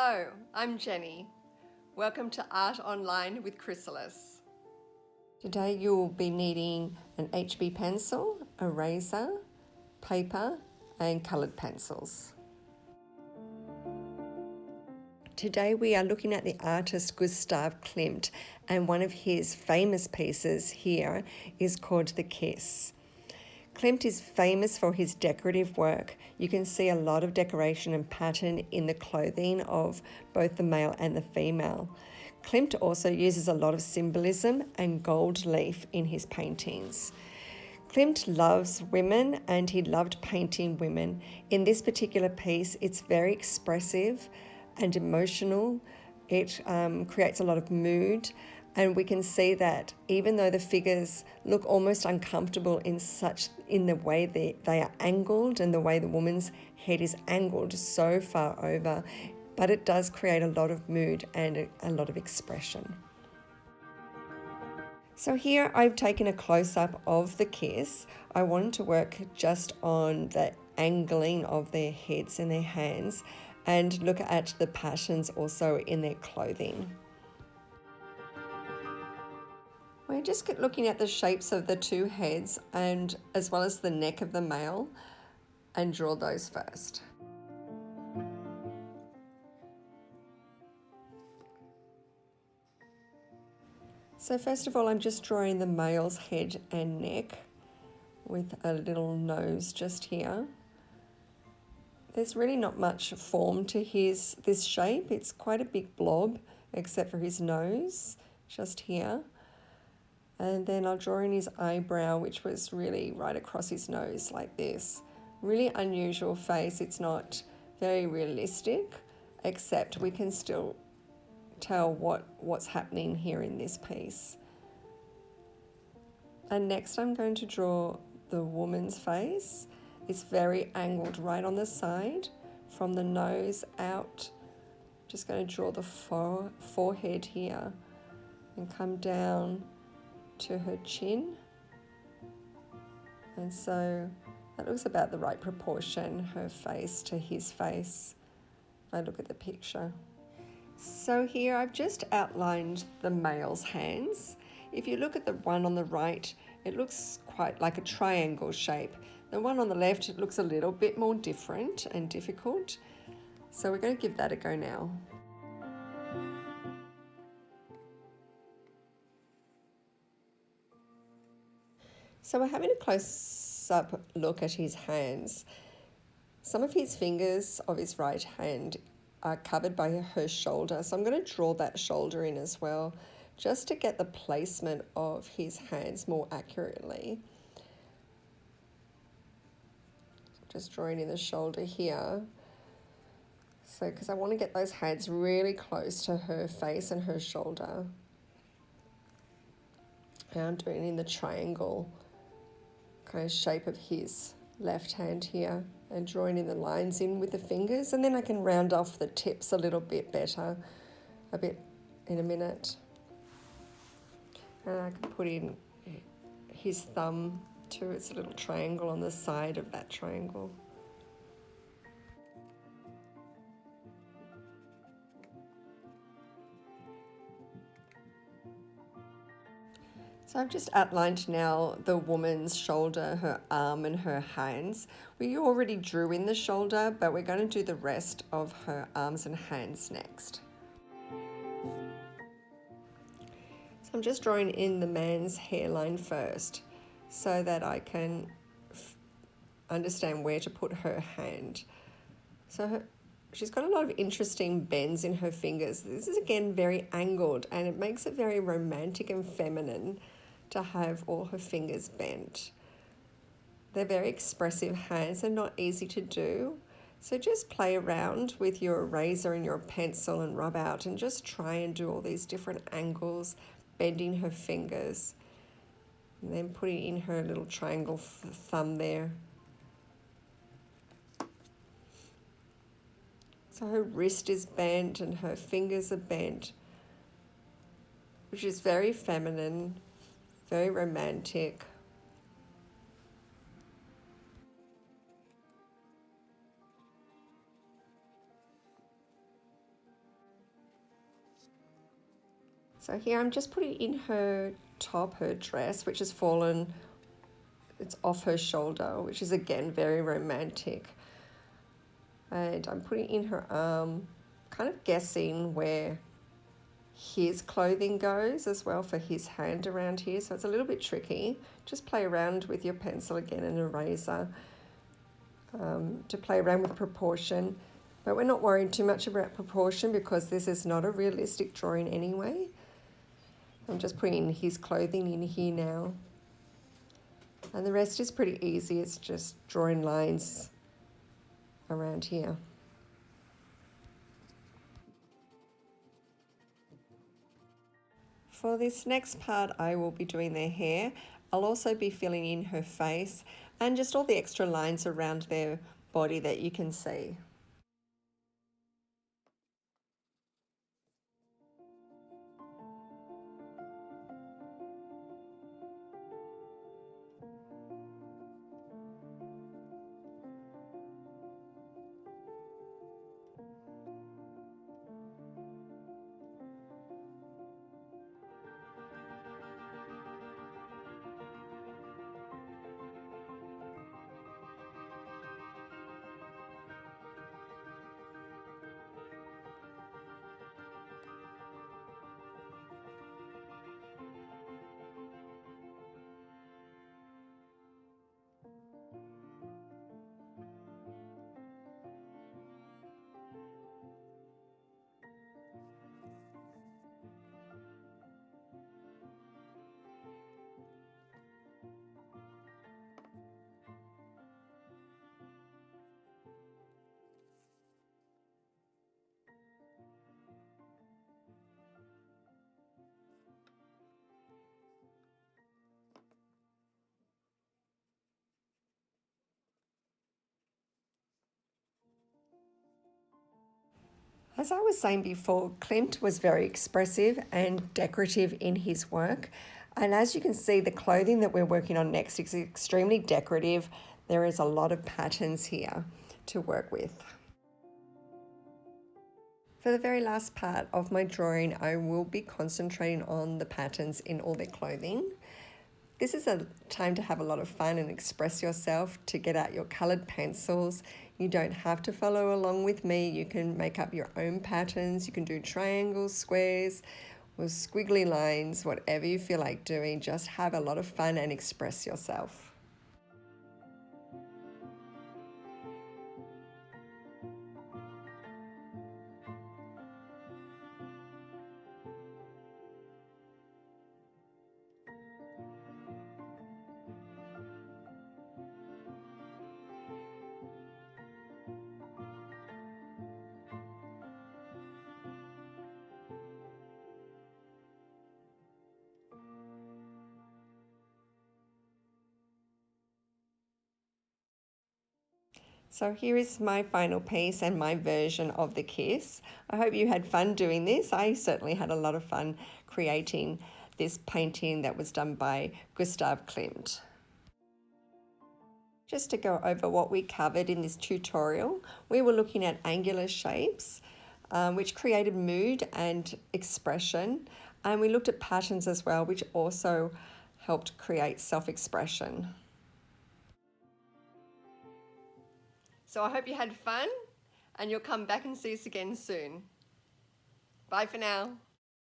Hello, I'm Jenny. Welcome to Art Online with Chrysalis. Today you'll be needing an HB pencil, a razor, paper and coloured pencils. Today we are looking at the artist Gustav Klimt, and one of his famous pieces here is called The Kiss. Klimt is famous for his decorative work. You can see a lot of decoration and pattern in the clothing of both the male and the female. Klimt also uses a lot of symbolism and gold leaf in his paintings. Klimt loves women and he loved painting women. In this particular piece, it's very expressive and emotional. It creates a lot of mood. And we can see that even though the figures look almost uncomfortable in the way they are angled and the way the woman's head is angled so far over, but it does create a lot of mood and a lot of expression. So here I've taken a close-up of the kiss. I wanted to work just on the angling of their heads and their hands and look at the patterns also in their clothing. We're just looking at the shapes of the two heads and as well as the neck of the male, and draw those first. So first of all, I'm just drawing the male's head and neck with a little nose just here. There's really not much form to this shape. It's quite a big blob except for his nose just here. And then I'll draw in his eyebrow, which was really right across his nose like this. Really unusual face. It's not very realistic, except we can still tell what's happening here in this piece. And next I'm going to draw the woman's face. It's very angled right on the side from the nose out. Just going to draw the forehead here and come down to her chin, and so that looks about the right proportion, her face to his face, if I look at the picture. So here I've just outlined the male's hands. If you look at the one on the right, it looks quite like a triangle shape. The one on the left, it looks a little bit more different and difficult. So we're going to give that a go now. So we're having a close-up look at his hands. Some of his fingers of his right hand are covered by her shoulder, so I'm going to draw that shoulder in as well, just to get the placement of his hands more accurately. Just drawing in the shoulder here. So, because I want to get those hands really close to her face and her shoulder. And I'm doing it in the triangle kind of shape of his left hand here, and drawing in the lines in with the fingers, and then I can round off the tips a little bit better in a minute. And I can put in his thumb too. It's a little triangle on the side of that triangle. So I've just outlined now the woman's shoulder, her arm and her hands. We already drew in the shoulder, but we're going to do the rest of her arms and hands next. So I'm just drawing in the man's hairline first so that I can understand where to put her hand. So she's got a lot of interesting bends in her fingers. This is again very angled, and it makes it very romantic and feminine to have all her fingers bent. They're very expressive hands and not easy to do. So just play around with your eraser and your pencil and rub out and just try and do all these different angles, bending her fingers, and then putting in her little triangle thumb there. So her wrist is bent and her fingers are bent, which is very feminine, very romantic. So here I'm just putting in her top, her dress, which has fallen, it's off her shoulder, which is again very romantic. And I'm putting in her arm, kind of guessing where his clothing goes as well for his hand around here. So it's a little bit tricky. Just play around with your pencil again and eraser to play around with proportion. But we're not worrying too much about proportion because this is not a realistic drawing anyway. I'm just putting his clothing in here now. And the rest is pretty easy. It's just drawing lines around here. For this next part, I will be doing their hair. I'll also be filling in her face and just all the extra lines around their body that you can see. As I was saying before, Klimt was very expressive and decorative in his work. And as you can see, the clothing that we're working on next is extremely decorative. There is a lot of patterns here to work with. For the very last part of my drawing, I will be concentrating on the patterns in all their clothing. This is a time to have a lot of fun and express yourself, to get out your coloured pencils. You don't have to follow along with me. You can make up your own patterns. You can do triangles, squares, or squiggly lines, whatever you feel like doing. Just have a lot of fun and express yourself. So here is my final piece and my version of the kiss. I hope you had fun doing this. I certainly had a lot of fun creating this painting that was done by Gustav Klimt. Just to go over what we covered in this tutorial, we were looking at angular shapes, which created mood and expression. And we looked at patterns as well, which also helped create self-expression. So I hope you had fun and you'll come back and see us again soon. Bye for now.